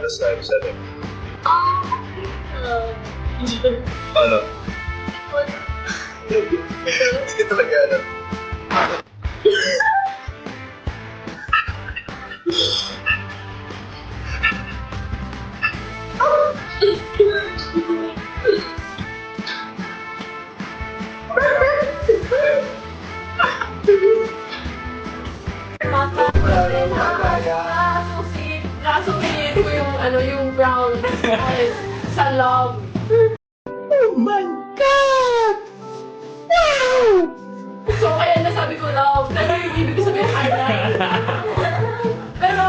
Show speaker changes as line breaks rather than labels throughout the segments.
sa setting? Ano? Hindi talaga alam.
Nasusunod ko yung yung brown sa love.
Oh my God! Wow!
So kaya nasabi ko love, pero yung ibig sabihin highlight. Pero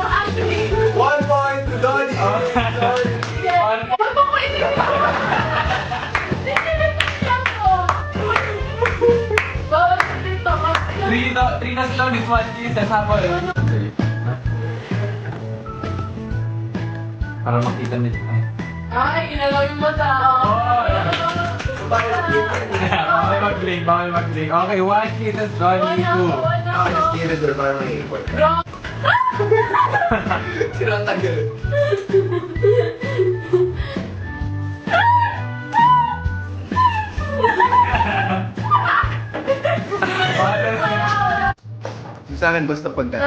actually,
1 point to Donnie!
yeah, wag mo ko bawat dito,
Three na sila this one kiss at hapon. Para makita nito tayo.
ay, inalaw yung mata.
Bawal mag-blink. Okay, one kiss at Donnie, two.
Ako just gave it their parang may import.
Wrong.
Sino ang tagal? Sa akin, basta pagkain.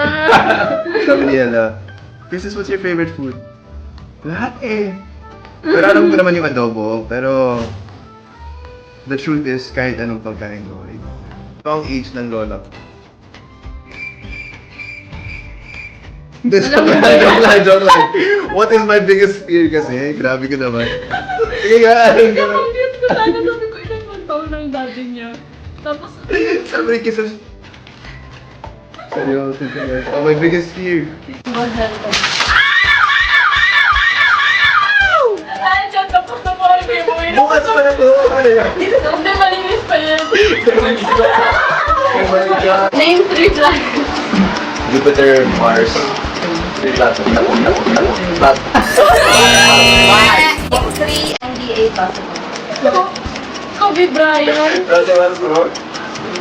Sabi niya Princess, what's your favorite food? Lahat eh. Pero alam ko naman yung adobo, pero the truth is, kahit anong pagkain ko, ito ang age ng lola ko. Hindi, joke lang. What is my biggest fear kasi? Grabe ko naman. Sige nga, alam ko na.
Nabanggit ko sana, sabi ko ilang taon ng daddy niya. Tapos,
Sabi ni Kisses. Seryoso, seryoso. Oh, my biggest fear.
nandiyan, tapos na po ang giveaway.
Bukas pa na to. Ano yan?
Hindi, malinis pa yan.
Oh my God.
Name 3 flags.
Jupiter, Mars. 3 planets.
X3 NBA possible.
Kobe Bryant.
Russell Westbrook.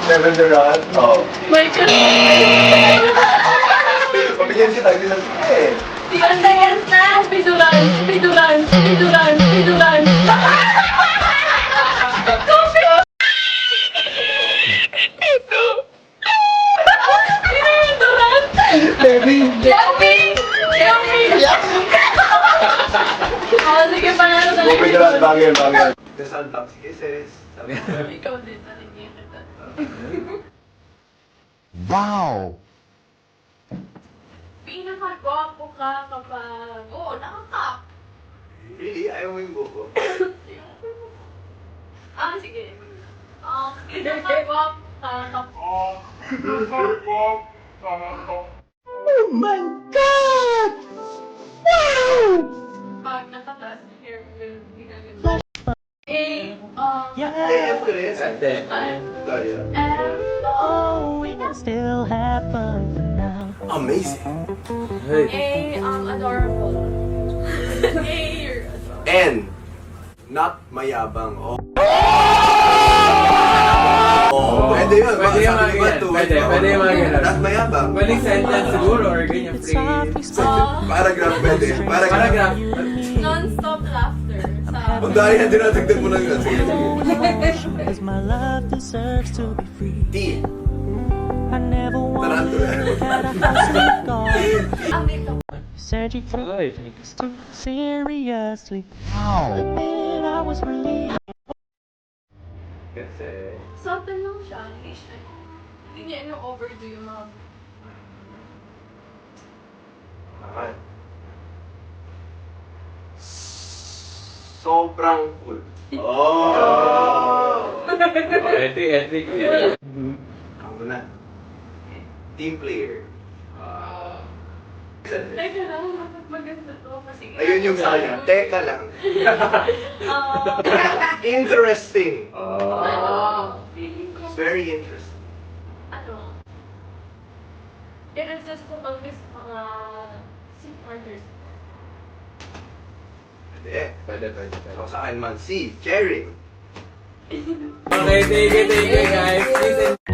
Kevin Durant. Oh.
Michael.
Pabigyan kita, hindi lang eh.
Pandayan na!
Piduran. Kobe. Sino yung Durant? Yummy. Oh, sige, panalo talaga.
Kobe Durant, bagay. The Sun Tops Kisses. Sabi niya.
Ikaw din, nalinigyan kita.
Wow!
Pinaka-gwapo ka kapag... Oo, nakakap.
Really? Ayaw mo yung buko?
Sige. Pinaka-gwapo ka kapag...
Oh my God! Wow!
Pag nakataas ng hair, hindi ka ganun.
Eh, ko rin.
Ate.
Dahlia.
Oh, it can still happen now.
Amazing.
Adorable. You're adorable.
And, not mayabang. Oh. Pwede yun.
Pwede yung mga ganyan. Pwede yung mga ganyan.
Not mayabang.
Pwedeng sentence siguro or ganyan phrase.
Paragraph pwede.
Paragraph.
Non-stop laughter.
Ang dahil na dinatagdag mo lang yun. Sige.
Cause my love deserves to be free.
T.
I never wanted
Tarantula.
that I must go.
Ang dito.
Said you could take us too seriously. Wow. Admit I was really.
Kasi,
Subtle lang siya. Hindi niya overdo yung mga...
naman. Sobrang cool. Oh!
Etik.
Ako na. Team player.
Teka lang, maganda to kasi...
Ayun yung sa kanya. Teka lang. Interesting.
Feeling ko...
It's very interesting.
Ano? I-resist ko pag miss mga... SIM orders.
Pwede. So, sa akin man, si Jerry.
Okay, thank you guys. Please